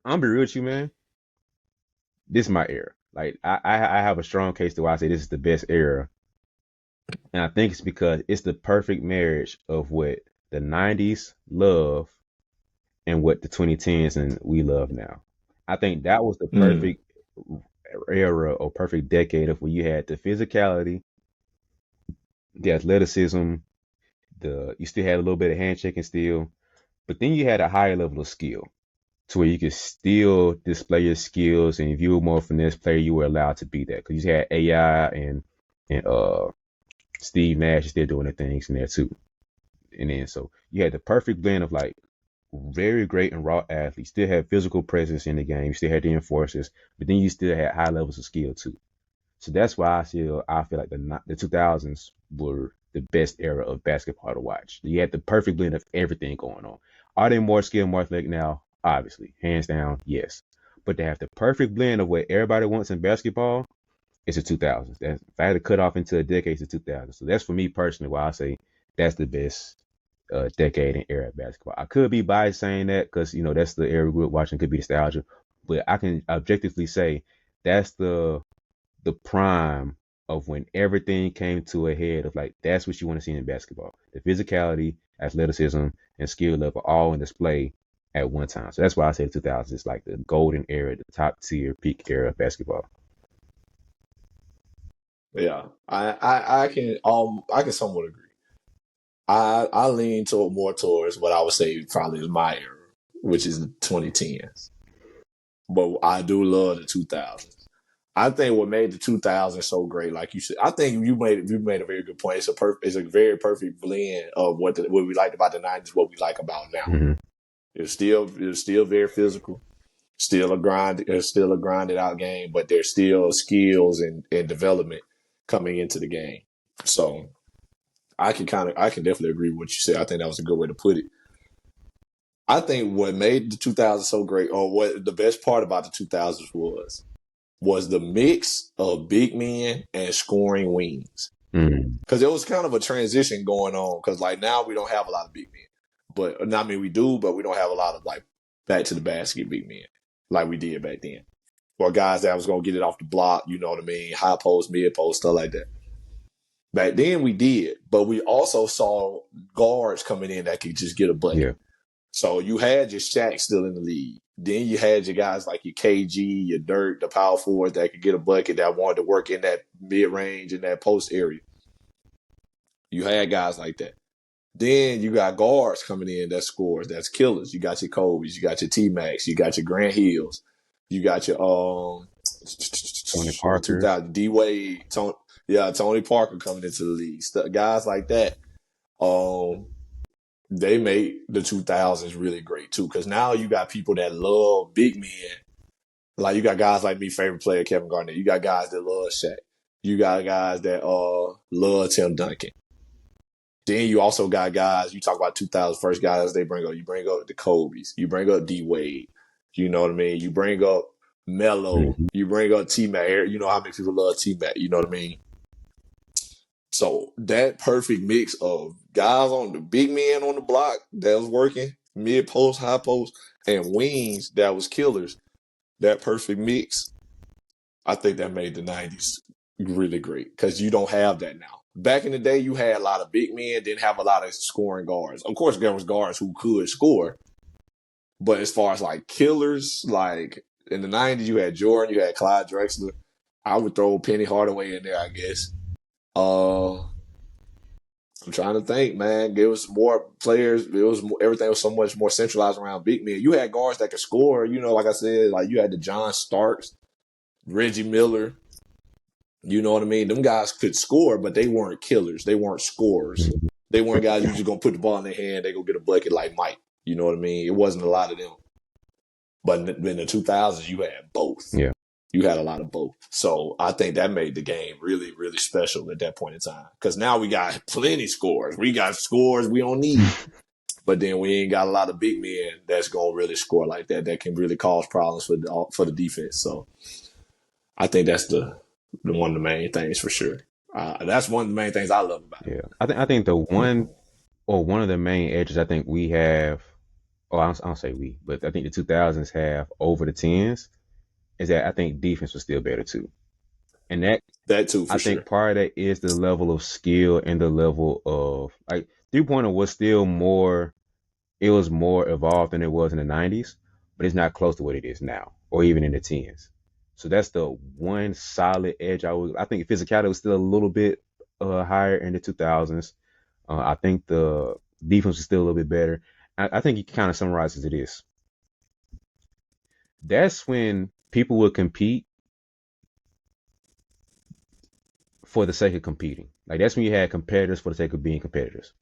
I'm be real with you, man. This is my era. Like I have a strong case to why I say this is the best era, and I think it's because it's the perfect marriage of what the '90s love and what the 2010s and we love now. I think that was the Mm, perfect era or perfect decade of where you had the physicality, the athleticism, the you still had a little bit of handshaking still, but then you had a higher level of skill to where you could still display your skills, and if you were more of a finesse player, you were allowed to be that because you had AI and Steve Nash still doing the things in there too. And then so you had the perfect blend of like very great and raw athletes, still had physical presence in the game, you still had the enforcers, but then you still had high levels of skill too. So that's why I feel like the 2000s were the best era of basketball to watch. You had the perfect blend of everything going on. Are they more skilled, more athletic now? Obviously, hands down, yes. But they have the perfect blend of what everybody wants in basketball. It's the 2000s. That's, if I had to cut off into a decade, it's the 2000s. So that's for me personally why I say that's the best decade and era of basketball. I could be biased saying that because that's the era we grew up watching. Could be nostalgia, but I can objectively say that's the prime of when everything came to a head of like that's what you want to see in basketball. The physicality, athleticism, and skill level all in display at one time. So that's why I say the 2000s is like the golden era, the top tier peak era of basketball. yeah, I can somewhat agree. I lean toward more towards what I would say probably is my era, which is the 2010s. But I do love the 2000s. I think what made the 2000s so great, like you said, I think you made a very good point. It's a very perfect blend of what we liked about the 90s, what we like about now. Mm-hmm. It's still very physical, still a grinded out game, but there's still skills and development coming into the game. So I can definitely agree with what you said. I think that was a good way to put it. I think what made the 2000s so great, or what the best part about the 2000s was the mix of big men and scoring wings. Mm-hmm. Because there was kind of a transition going on. Because like now we don't have a lot of big men, but I mean we do, but we don't have a lot of like back to the basket big men like we did back then. Or guys that was gonna get it off the block, you know what I mean? High post, mid post, stuff like that. Back then we did, but we also saw guards coming in that could just get a bucket. Yeah. So you had your Shaq still in the league. Then you had your guys like your KG, your Dirk, the power forward that could get a bucket that wanted to work in that mid range in that post area. You had guys like that. Then you got guards coming in that scores, that's killers. You got your Kobe's, you got your T Max, you got your Grant Hills, you got your Tony the Parkers. 2000 D Wade, Tony Parker coming into the league. Guys like that. Um, they made the 2000s really great too, because now you got people that love big men. Like you got guys like me, favorite player Kevin Garnett. You got guys that love Shaq. You got guys that love Tim Duncan. Then you also got guys. You talk about 2000 first guys they bring up. You bring up the Kobe's. You bring up D Wade. You know what I mean. You bring up Melo. Mm-hmm. You bring up T Mac. You know how many people love T Mac. You know what I mean. So that perfect mix of guys on the big men on the block that was working mid post, high post, and wings that was killers. That perfect mix, I think that made the 90s really great because you don't have that now. Back in the day, you had a lot of big men, didn't have a lot of scoring guards. Of course, there was guards who could score, but as far as like killers, like in the 90s, you had Jordan, you had Clyde Drexler. I would throw Penny Hardaway in there, I guess. Uh, I'm trying to think, man. There was more players. Everything was so much more centralized around big men. You had guards that could score. You know, like I said, like you had the John Starks, Reggie Miller. You know what I mean? Them guys could score, but they weren't killers. They weren't scorers. They weren't guys you just gonna put the ball in their hand. They go get a bucket like Mike. You know what I mean? It wasn't a lot of them. But in the 2000s, you had both. Yeah. You had a lot of both. So I think that made the game really, really special at that point in time. Because now we got plenty scores. We got scores we don't need. But then we ain't got a lot of big men that's gonna really score like that. That can really cause problems for the defense. So I think that's the one of the main things for sure. That's one of the main things I love about it. Yeah. I think the one of the main edges I think we have I don't say we, but I think the 2000s have over the tens is that I think defense was still better too. And that That too, I for think sure. part of that is the level of skill and the level of like 3 pointer was still more it was more evolved than it was in the 90s, but it's not close to what it is now or even in the tens. So that's the one solid edge I think physicality was still a little bit higher in the 2000s. I think the defense was still a little bit better. I think you can kind of summarize as it is. That's when people would compete for the sake of competing. Like that's when you had competitors for the sake of being competitors.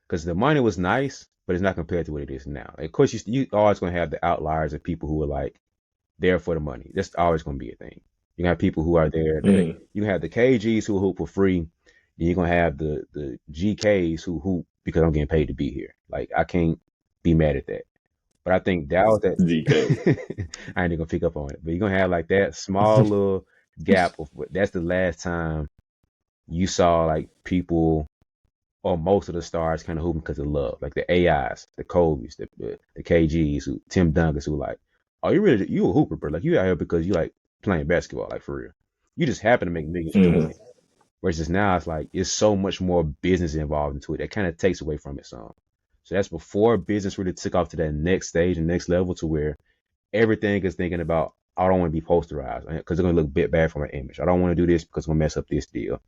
Because the money was nice, but it's not compared to what it is now. Like, of course, you always gonna have the outliers of people who are like there for the money. That's always gonna be a thing. You have people who are there. Mm-hmm. You have the KGs who hoop for free, and you're gonna have the GKs who hoop because I'm getting paid to be here. Like I can't be mad at that. But I think that was that. DK. I ain't even gonna pick up on it. But you're gonna have like that small little gap of that's the last time you saw like people or most of the stars kind of hooping because of love, like the AIs, the Kobe's, the KGs, who Tim Dungas, who like, oh, you a hooper, bro? Like you out here because you like playing basketball, like for real. You just happen to make millions doing Mm-hmm. it. Versus now, it's like it's so much more business involved into it. That kind of takes away from it some. So that's before business really took off to that next stage and next level to where everything is thinking about I don't want to be posterized because they're gonna look a bit bad for my image. I don't want to do this because I'm gonna mess up this deal.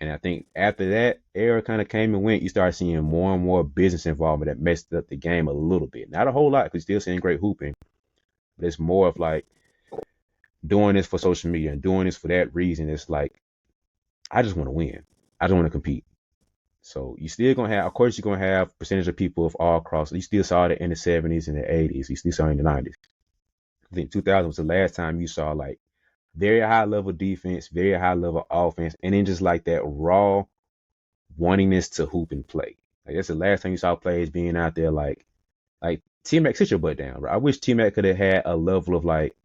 And I think after that era kind of came and went, you start seeing more and more business involvement that messed up the game a little bit. Not a whole lot, because you're still seeing great hooping, but it's more of like doing this for social media and doing this for that reason. It's like, I just want to win. I just want to compete. So you still gonna have, of course, you're gonna have percentage of people of all across. You still saw it in the 70s and the 80s. You still saw it in the 90s. I think 2000 was the last time you saw like very high level defense, very high level offense, and then just like that raw wantingness to hoop and play. Like that's the last time you saw players being out there like T Mac, sit your butt down, bro. I wish T Mac could have had a level of like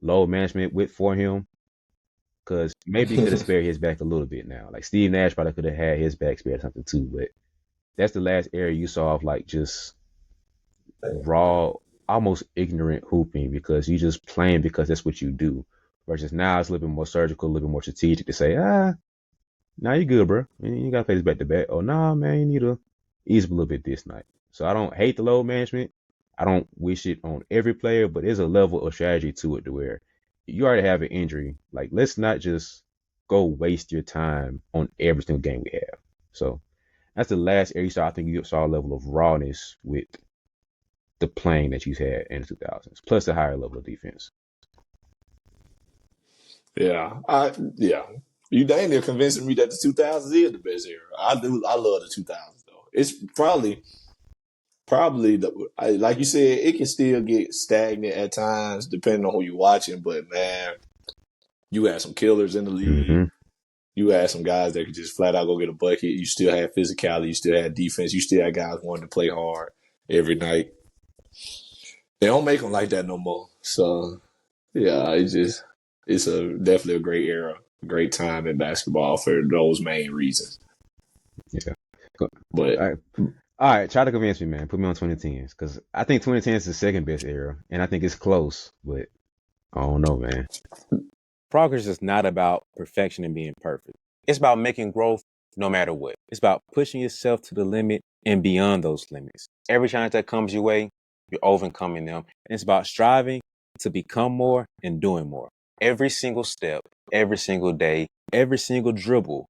load management with for him, because maybe he could have spared his back a little bit now. Like Steve Nash probably could have had his back spared something too, but that's the last area you saw of like just raw, almost ignorant hooping because you just playing because that's what you do. Versus now it's a little bit more surgical, a little bit more strategic to say, nah, you good, bro. You gotta play this back to back. Oh, nah, man, you need to ease up a little bit this night. So I don't hate the load management. I don't wish it on every player, but there's a level of strategy to it to where you already have an injury. Like, let's not just go waste your time on every single game we have. So that's the last area you saw. I think you saw a level of rawness with the playing that you had in the 2000s, plus the higher level of defense. Yeah. You dang near convincing me that the 2000s is the best era. I do. I love the 2000s though. It's probably like you said, it can still get stagnant at times depending on who you're watching. But man, you had some killers in the league. Mm-hmm. You had some guys that could just flat out go get a bucket. You still had physicality. You still had defense. You still had guys wanting to play hard every night. They don't make them like that no more. So yeah, it's a definitely a great era, a great time in basketball for those main reasons. Yeah. All But right. All right, try to convince me, man. Put me on 2010s because I think 2010s is the second best era, and I think it's close, but I don't know, man. Progress is not about perfection and being perfect. It's about making growth no matter what. It's about pushing yourself to the limit and beyond those limits. Every challenge that comes your way, you're overcoming them. And it's about striving to become more and doing more. Every single step, every single day, every single dribble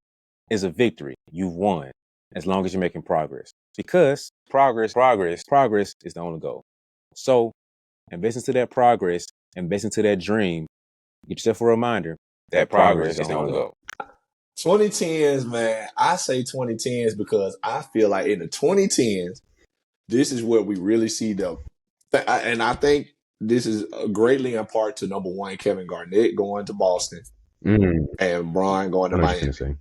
is a victory. You've won as long as you're making progress. Because progress is the only goal. So invest into that progress, invest into that dream. Get yourself a reminder that progress is the only goal. 2010s, man, I say 2010s because I feel like in the 2010s, this is where we really see and I think this is greatly in part to number one, Kevin Garnett going to Boston Mm, and Brian going I to know what you're gonna Miami. say.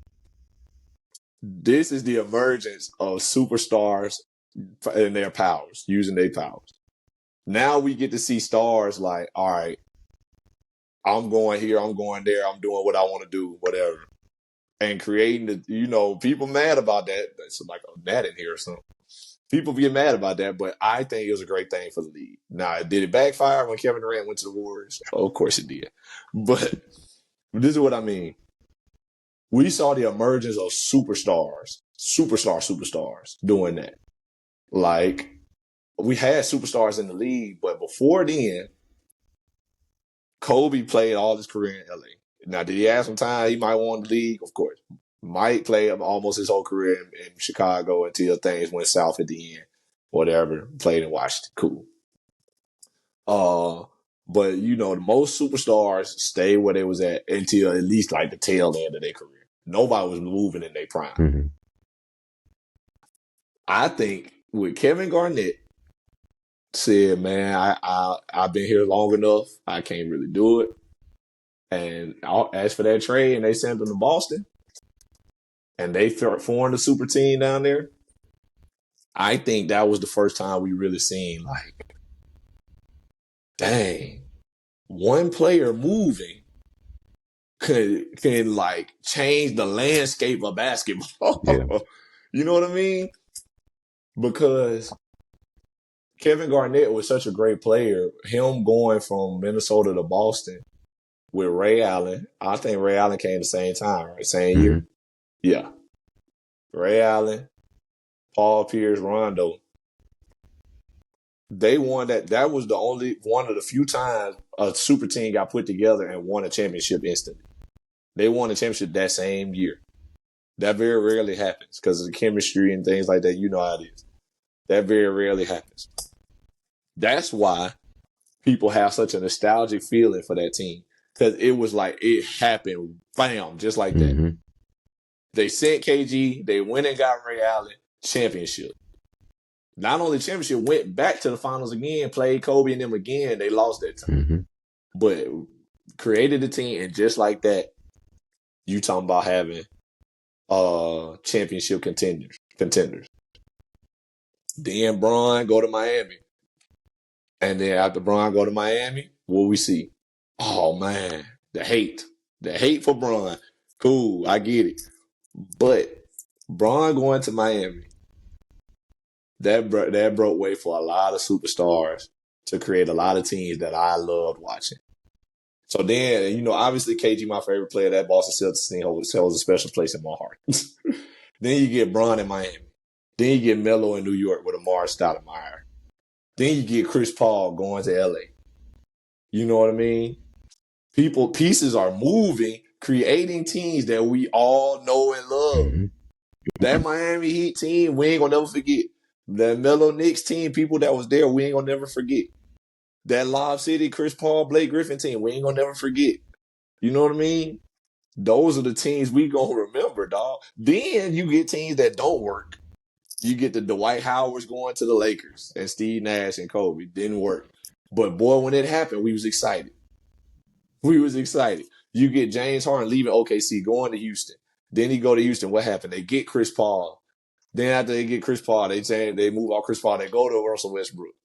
This is the emergence of superstars and their powers, using their powers. Now we get to see stars like, all right, I'm going here, I'm going there, I'm doing what I want to do, whatever. And creating people mad about that. That's like a gnat in here or something. People get mad about that, but I think it was a great thing for the league. Now, did it backfire when Kevin Durant went to the Warriors? Of course it did. But this is what I mean. We saw the emergence of superstars doing that. Like, we had superstars in the league, but before then, Kobe played all his career in LA. Now, did he have some time he might want the league? Of course. Mike played almost his whole career in Chicago until things went south at the end. Whatever. Played in Washington. Cool. But you know, the most superstars stayed where they was at until at least like the tail end of their career. Nobody was moving in their prime. Mm-hmm. I think with Kevin Garnett said, man, I've been here long enough. I can't really do it. And as for that trade, and they sent him to Boston, and they formed a super team down there. I think that was the first time we really seen like, dang, one player moving can like change the landscape of basketball. Yeah. You know what I mean? Because Kevin Garnett was such a great player. Him going from Minnesota to Boston with Ray Allen, I think Ray Allen came the same time, right? Same year. Yeah. Ray Allen, Paul Pierce, Rondo. They won that. That was the only one of the few times a super team got put together and won a championship instantly. They won a championship that same year. That very rarely happens because of the chemistry and things like that. You know how it is. That very rarely happens. That's why people have such a nostalgic feeling for that team because it was like it happened, bam, just like that. Mm-hmm. They sent KG. They went and got Ray Allen championship. Not only championship, went back to the finals again, played Kobe and them again. They lost that time. Mm-hmm. But created a team, and just like that, you talking about having championship contenders. Then Bron go to Miami. And then after Bron go to Miami, what we see? Oh, man, the hate. The hate for Bron. Cool, I get it. But Bron going to Miami, that broke way for a lot of superstars to create a lot of teams that I loved watching. So then, you know, obviously KG, my favorite player, that Boston Celtics team holds a special place in my heart. Then you get Bron in Miami. Then you get Melo in New York with Amari Stoudemire. Then you get Chris Paul going to LA. You know what I mean? Pieces are moving, creating teams that we all know and love. Mm-hmm. That Miami Heat team, we ain't gonna never forget. That Melo Knicks team, people that was there, we ain't gonna never forget. That Lob City, Chris Paul, Blake Griffin team, we ain't gonna never forget. You know what I mean? Those are the teams we gonna remember, dog. Then you get teams that don't work. You get the Dwight Howards going to the Lakers and Steve Nash and Kobe. Didn't work. But boy, when it happened, we was excited. You get James Harden leaving OKC, going to Houston. Then he go to Houston. What happened? They get Chris Paul. Then after they get Chris Paul, they move off Chris Paul. They go to Russell Westbrook.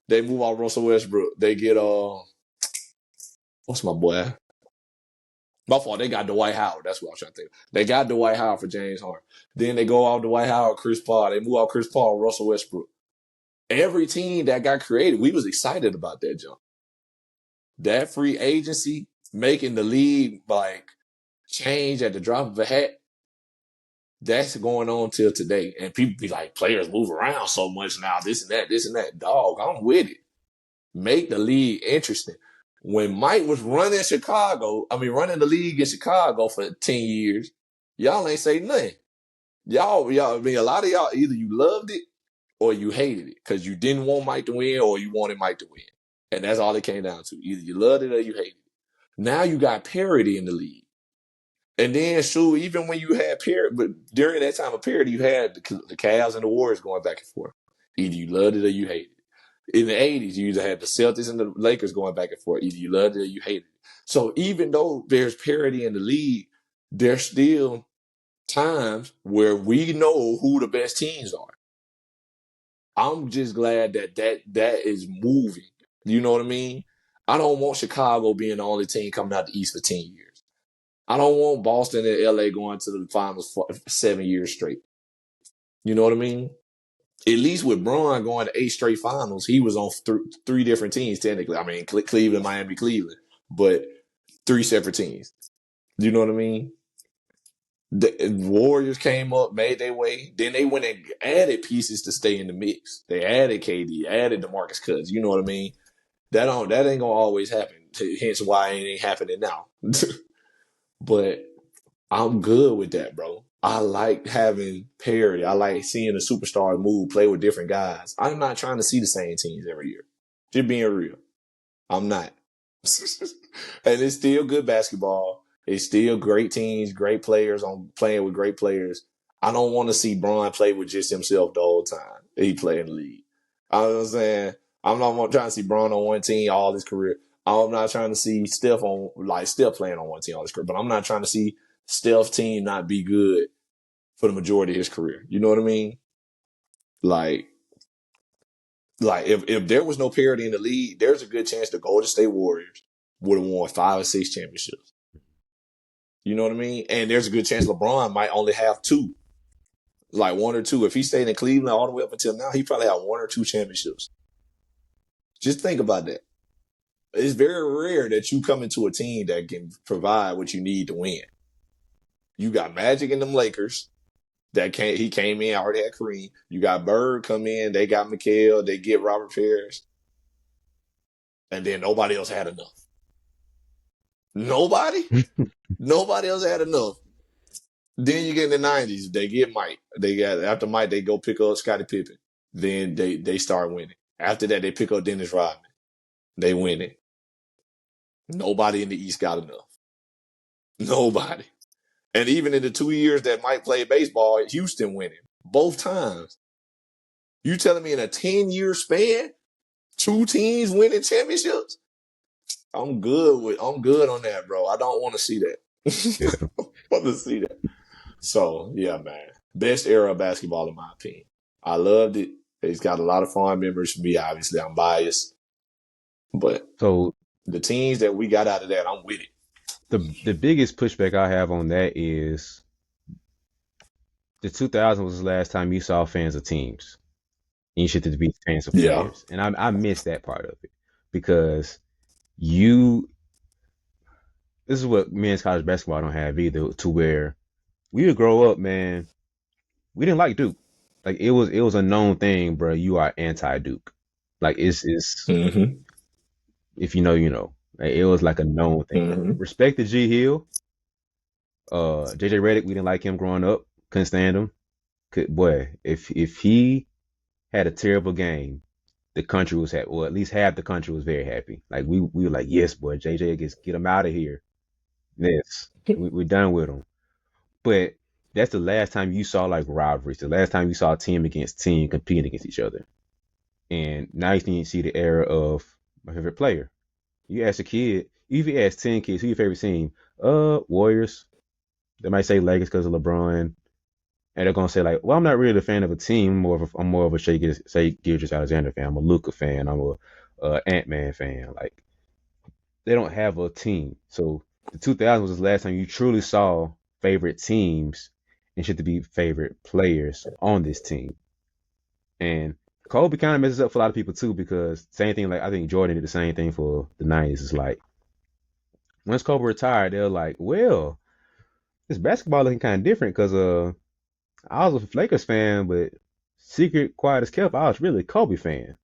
They move off Russell Westbrook. They get what's my boy? My fault. They got Dwight Howard. That's what I was trying to think. They got Dwight Howard for James Harden. Then they go off Dwight Howard, Chris Paul. They move off Chris Paul, Russell Westbrook. Every team that got created, we was excited about that jump. That free agency making the league like change at the drop of a hat. That's going on till today. And people be like, players move around so much now, this and that. Dog, I'm with it. Make the league interesting. When Mike was running the league in Chicago for 10 years, y'all ain't say nothing. Y'all, I mean, a lot of y'all, either you loved it or you hated it because you didn't want Mike to win or you wanted Mike to win. And that's all it came down to. Either you loved it or you hated it. Now you got parity in the league. And then, shoot, even when you had parity, but during that time of parity, you had the Cavs and the Warriors going back and forth. Either you loved it or you hated it. In the 80s, you either had the Celtics and the Lakers going back and forth. Either you loved it or you hated it. So even though there's parity in the league, there's still times where we know who the best teams are. I'm just glad that is moving. You know what I mean? I don't want Chicago being the only team coming out the East for 10 years. I don't want Boston and LA going to the finals for 7 years straight. You know what I mean? at least with Braun going to 8 straight finals, he was on three different teams technically. I mean, Cleveland, Miami, Cleveland, but 3 separate teams. You know what I mean? The Warriors came up, made their way. Then they went and added pieces to stay in the mix. They added KD, added DeMarcus Cousins. You know what I mean? That ain't gonna always happen. Hence why it ain't happening now. But I'm good with that, bro. I like having parity. I like seeing the superstars move, play with different guys. I'm not trying to see the same teams every year. Just being real. I'm not. And it's still good basketball. It's still great teams, great players on playing with great players. I don't want to see Bron play with just himself the whole time he play in the league. You know what I'm saying? I'm not trying to see Bron on one team all his career. I'm not trying to see Steph playing on one team all his career. But I'm not trying to see Steph's team not be good for the majority of his career. You know what I mean? Like if there was no parity in the league, there's a good chance the Golden State Warriors would have won 5 or 6 championships. You know what I mean? And there's a good chance LeBron might only have 2, like 1 or 2. If he stayed in Cleveland all the way up until now, he probably had 1 or 2 championships. Just think about that. It's very rare that you come into a team that can provide what you need to win. You got Magic in them Lakers. He came in, already had Kareem. You got Bird come in, they got McHale, they get Robert Parrish. And then nobody else had enough. Nobody else had enough. Then you get in the 90s, they get Mike. After Mike, they go pick up Scottie Pippen. Then they start winning. After that, they pick up Dennis Rodman. They winning. Nobody in the East got enough. Nobody. And even in the 2 years that Mike played baseball, Houston winning both times. You telling me in a 10-year span, 2 teams winning championships? I'm good on that, bro. I don't want to see that. Yeah. I want to see that. So yeah, man. Best era of basketball in my opinion. I loved it. It's got a lot of fond memories for me. Obviously, I'm biased, but So the teams that we got out of that, I'm with it. the biggest pushback I have on that is the 2000s was the last time you saw fans of teams. And you should be fans of players. And I miss that part of it because this is what men's college basketball don't have either, to where we would grow up, man, we didn't like Duke. Like it was a known thing, bro. You are anti-Duke. Like it's Mm-hmm. if you know, you know. Like, it was like a known thing. Mm-hmm. Respect to G Hill. JJ Redick, we didn't like him growing up. Couldn't stand him. If he had a terrible game, the country was happy. Well, at least half the country was very happy. Like we were like, yes, boy, JJ, get him out of here. Yes, we're done with him. But that's the last time you saw like rivalries. The last time you saw team against team competing against each other. And now you can see the era of my favorite player. You ask a kid, if you ask 10 kids, who your favorite team? Warriors. They might say Lakers because of LeBron. And they're gonna say like, well, I'm not really a fan of a team. I'm more of a Shea Gilgeous-Alexander fan. I'm a Luka fan. I'm a Ant-Man fan. Like they don't have a team. So the 2000s was the last time you truly saw favorite teams and should be favorite players on this team. And Kobe kind of messes up for a lot of people too, because same thing, like I think Jordan did the same thing for the 90s. It's like once Kobe retired, they're like, well, this basketball looking kind of different because I was a Lakers fan, but secret quiet as kept, I was really a Kobe fan.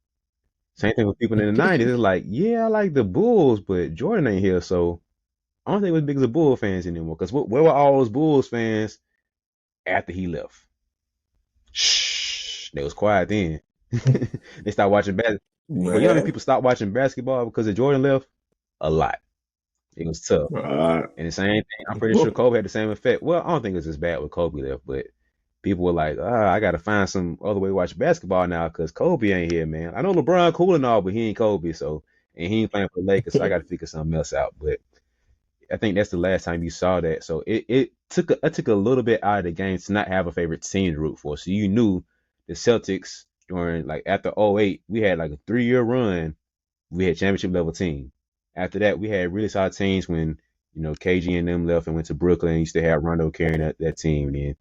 Same thing with people in the 90s. It's like, yeah, I like the Bulls, but Jordan ain't here, so I don't think we're big as the Bulls fans anymore. Because where were all those Bulls fans after he left? Shh, they was quiet then. They stopped watching basketball. But you know how many people stopped watching basketball because of Jordan left? A lot. It was tough. And the same thing, I'm pretty sure Kobe had the same effect. Well, I don't think it was as bad with Kobe left, but people were like, I got to find some other way to watch basketball now because Kobe ain't here, man. I know LeBron cool and all, but he ain't Kobe, so, and he ain't playing for the Lakers, so I got to figure something else out. But I think that's the last time you saw that. So it took a little bit out of the game to not have a favorite team to root for. So you knew the Celtics during, like, after 08, we had like a 3-year run. We had championship level team. After that, we had really solid teams when, you know, KG and them left and went to Brooklyn. You still had Rondo carrying that team. And then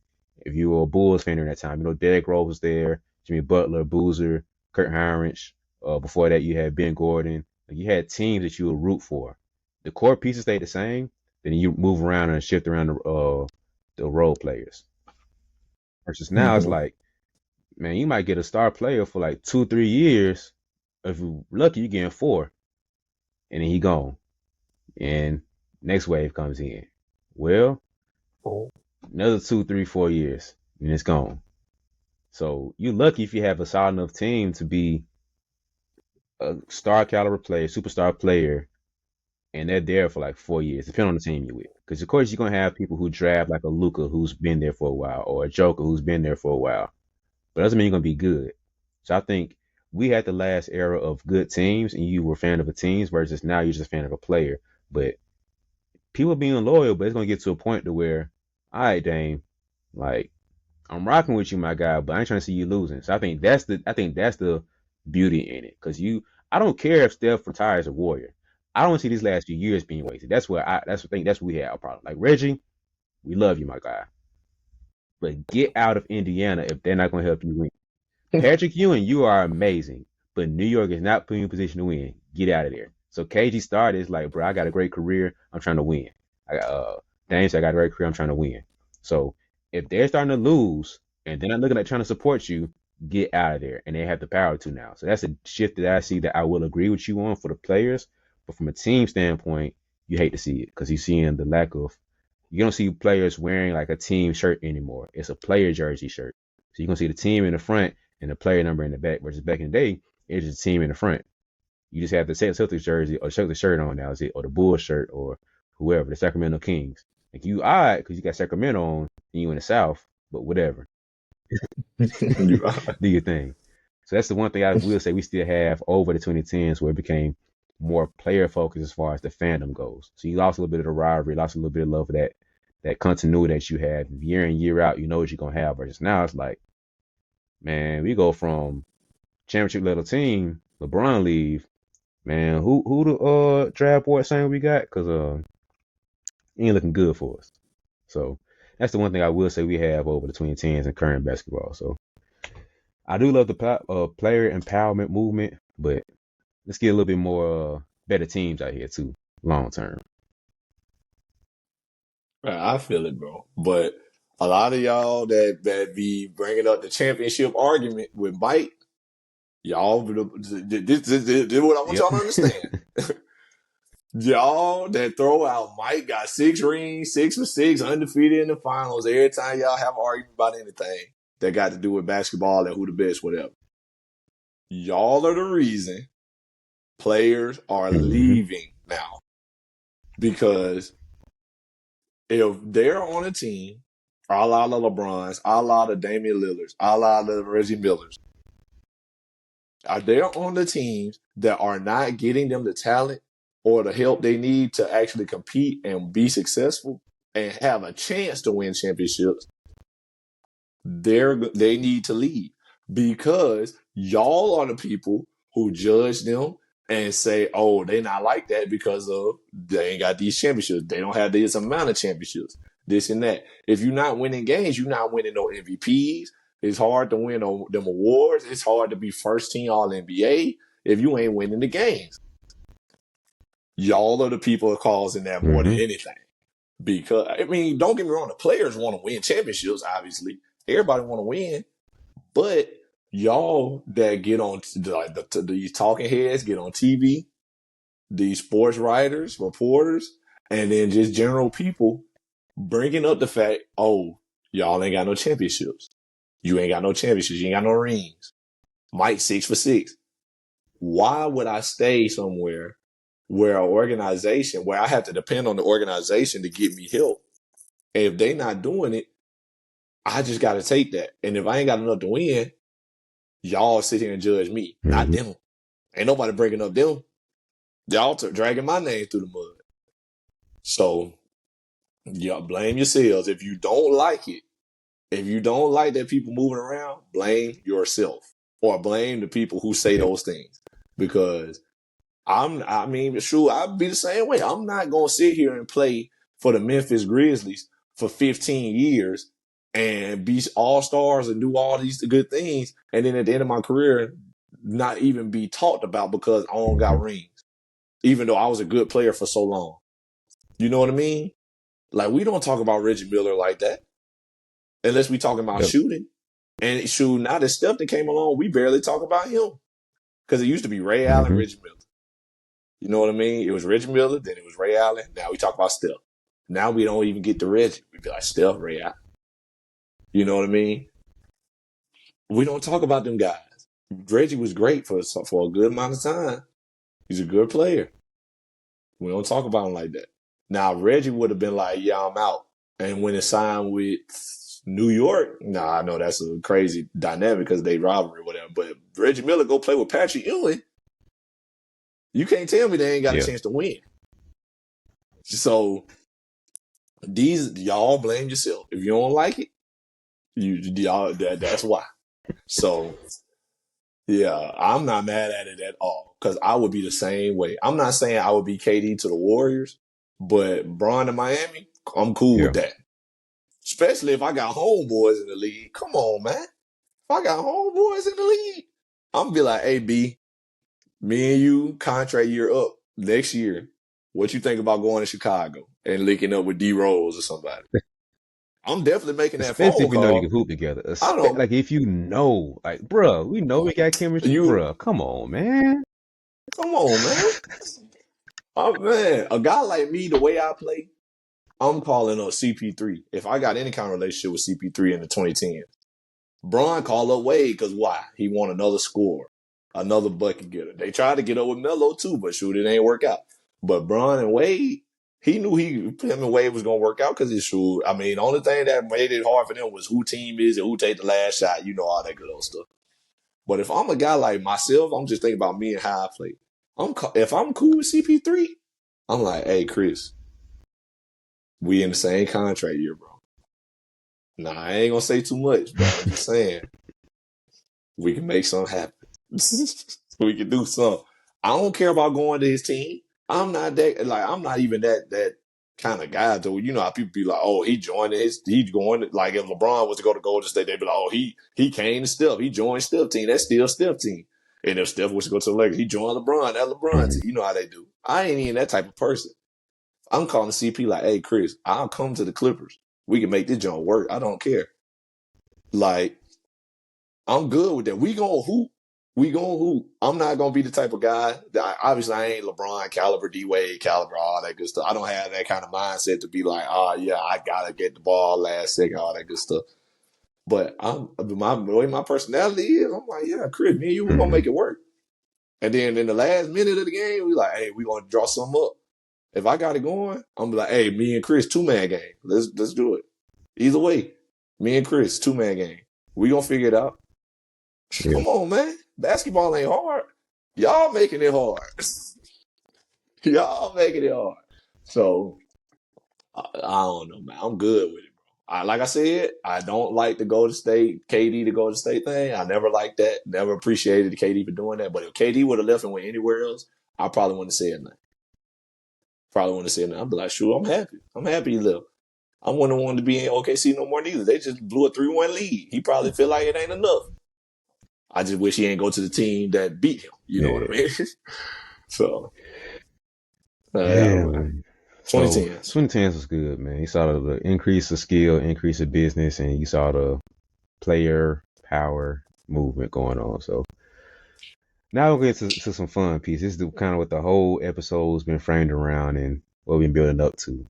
if you were a Bulls fan during that time, you know, Derrick Rose was there. Jimmy Butler, Boozer, Kurt Heinrich. Before that, you had Ben Gordon. Like, you had teams that you would root for. The core pieces stayed the same. Then you move around and shift around the role players. Versus now, it's Mm-hmm. like, man, you might get a star player for like 2, 3 years. If you're lucky, you're getting 4, and then he gone. And next wave comes in. Well, Oh. another 2, 3, 4 years, and it's gone. So you're lucky if you have a solid enough team to be a star caliber player, superstar player, and they're there for like 4 years, depending on the team you're with. Because of course you're gonna have people who draft like a Luca who's been there for a while, or a Joker who's been there for a while, but doesn't mean you're gonna be good. So I think we had the last era of good teams, and you were a fan of a team versus now you're just a fan of a player. But people being loyal, but it's gonna get to a point to where, all right, Dame, like I'm rocking with you, my guy, but I ain't trying to see you losing. So I think that's the beauty in it. Cause I don't care if Steph retires a Warrior. I don't see these last few years being wasted. That's what we have a problem. Like Reggie, we love you, my guy, but get out of Indiana if they're not gonna help you win. Patrick Ewing, you are amazing, but New York is not putting you in position to win. Get out of there. So KG started is like, bro, I got a great career. I'm trying to win. I got Dame said I got a great career. I'm trying to win. So if they're starting to lose and they're not looking at trying to support you, get out of there. And they have the power to now. So that's a shift that I see that I will agree with you on for the players. But from a team standpoint, you hate to see it because you're seeing the lack of. You don't see players wearing like a team shirt anymore. It's a player jersey shirt. So you're gonna see the team in the front and the player number in the back. Versus back in the day, it was just a team in the front. You just have the Celtics jersey or Celtics shirt on now, is it, or the Bulls shirt or whoever, the Sacramento Kings. Like you odd because you got Sacramento on and you in the South, but whatever. You Do your thing. So that's the one thing I will say we still have over the 2010s where it became more player focused as far as the fandom goes. So you lost a little bit of the rivalry, lost a little bit of love for that continuity that you had year in, year out, you know what you're gonna have. Versus now it's like, man, we go from championship level team, LeBron leave, man, who the draft board saying we got? Cause he ain't looking good for us. So that's the one thing I will say we have over the 2010s and current basketball. So I do love the player empowerment movement, but let's get a little bit more better teams out here too, long term. I feel it, bro. But a lot of y'all that be bringing up the championship argument with Mike, y'all, this what I want Yep. y'all to understand. Y'all that throw out Mike got 6 rings, 6 for 6, undefeated in the finals. Every time y'all have an argument about anything that got to do with basketball and who the best, whatever. Y'all are the reason players are Mm-hmm. leaving now. Because if they're on a team, a la the LeBrons, a la the Damian Lillards, a la the Reggie Millers, are they on the teams that are not getting them the talent or the help they need to actually compete and be successful and have a chance to win championships, they need to lead because y'all are the people who judge them and say, oh, they not like that because of they ain't got these championships. They don't have this amount of championships, this and that. If you're not winning games, you're not winning no MVPs. It's hard to win them awards. It's hard to be first team All NBA if you ain't winning the games. Y'all are the people causing that more than Mm-hmm. anything. Because I mean, don't get me wrong, the players want to win championships. Obviously, everybody want to win, but y'all that get on like these talking heads get on TV, these sports writers, reporters, and then just general people bringing up the fact, oh, y'all ain't got no championships. You ain't got no championships. You ain't got no rings. Mike 6 for 6. Why would I stay somewhere where an organization where I have to depend on the organization to get me help? And if they not doing it, I just got to take that. And if I ain't got enough to win, y'all sit here and judge me, not Mm-hmm. them. Ain't nobody bringing up them. Y'all dragging my name through the mud. So, y'all blame yourselves. If you don't like it, if you don't like that people moving around, blame yourself or blame the people who say Yep. those things. Because I mean, sure, I'd be the same way. I'm not going to sit here and play for the Memphis Grizzlies for 15 years and be all-stars and do all these good things, and then at the end of my career, not even be talked about because I don't got rings, even though I was a good player for so long. You know what I mean? Like, we don't talk about Reggie Miller like that unless we talking about Yep. shooting. And shoot, now that Steph that came along, we barely talk about him because it used to be Ray Allen, Mm-hmm. Reggie Miller. You know what I mean? It was Reggie Miller, then it was Ray Allen. Now we talk about Steph. Now we don't even get to Reggie. We be like Steph, Ray Allen. You know what I mean? We don't talk about them guys. Reggie was great for a good amount of time. He's a good player. We don't talk about him like that. Now Reggie would have been like, "Yeah, I'm out," and when it signed with New York, nah, I know that's a crazy dynamic because they rivalry or whatever. But Reggie Miller go play with Patrick Ewing. You can't tell me they ain't got a Yeah. chance to win. So y'all blame yourself. If you don't like it, y'all that's why. So yeah, I'm not mad at it at all because I would be the same way. I'm not saying I would be KD to the Warriors, but Bron to Miami, I'm cool with Yeah. that. Especially if I got homeboys in the league. Come on, man. If I got homeboys in the league, I'm gonna be like, "Hey, B, me and you contract year up next year. What you think about going to Chicago and linking up with D Rose or somebody?" I'm definitely making that Especially phone if you know you can call. hoop together. I don't. Like if you know, like, bruh, we know we got chemistry, You bruh. Come on, man. come on, man. Oh man, a guy like me, the way I play, I'm calling up CP3. If I got any kind of relationship with CP3 in the 2010s, Bron call up Wade because why? He want another scorer, another bucket getter. They tried to get up with Melo too, but shoot, it ain't work out. But Bron and Wade, he knew him and Wade was gonna work out because it's shoot. I mean, the only thing that made it hard for them was who team is and who take the last shot. You know all that good old stuff. But if I'm a guy like myself, I'm just thinking about me and how I play. If I'm cool with CP3, I'm like, "Hey, Chris, we in the same contract year, bro. Nah, I ain't gonna say too much, but I'm just saying we can make something happen. We can do something. I don't care about going to his team. I'm not that like I'm not even that kind of guy though. You know how people be like, "Oh, he joined he's going to, like if LeBron was to go to Golden State, they'd be like, "Oh, he came to Steph. He joined Steph team. That's still Steph team." And if Steph was to go to the Lakers, he joined LeBron. That LeBron Mhm. team. You know how they do. I ain't even that type of person. I'm calling CP like, "Hey, Chris, I'll come to the Clippers. We can make this joint work. I don't care. Like, I'm good with that. We gonna hoop. We gonna hoop. I'm not gonna be the type of guy that obviously I ain't LeBron caliber, D Wade caliber, all that good stuff. I don't have that kind of mindset to be like, "Oh yeah, I gotta get the ball last second, all that good stuff." But the way my personality is, I'm like, "Yeah, Chris, me and you, we gonna Mhm. make it work." And then in the last minute of the game, we like, "Hey, we gonna draw something up." If I got it going, I'm be like, "Hey, me and Chris, 2-man game. Let's do it." Either way, me and Chris, 2-man game. We gonna figure it out. Yeah. Come on, man. Basketball ain't hard. Y'all making it hard. Y'all making it hard. So I don't know, man. I'm good with it, bro. Like I said, I don't like the Golden State, KD to Golden State thing. I never liked that. Never appreciated KD for doing that. But if KD would have left and went anywhere else, I probably wouldn't have said nothing. Probably wouldn't have said nothing. I'd be like, sure, I'm happy. I'm happy he left. I wouldn't want to be in OKC no more neither. They just blew a 3-1 lead. He probably feel like it ain't enough. I just wish he ain't go to the team that beat him. You know what I Yeah. mean? So, yeah, Yeah, man. man. So 2010s. 2010s was good, man. You saw the increase of skill, increase of business, and you saw the player power movement going on. So now we'll get to some fun pieces. This is kind of what the whole episode's been framed around and what we've been building up to.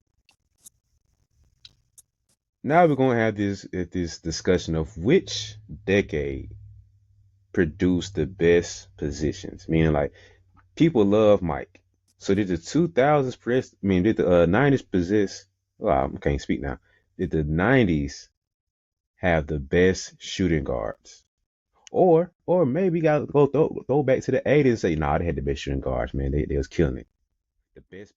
Now we're going to have this discussion of which decade produced the best positions. Meaning, like, people love Mike. So did the 2000s did the 90s possess? Well, I can't speak now. Did the 90s have the best shooting guards? Or maybe you gotta go throw back to the 80s and say, nah, they had the best shooting guards, man. They was killing it. The best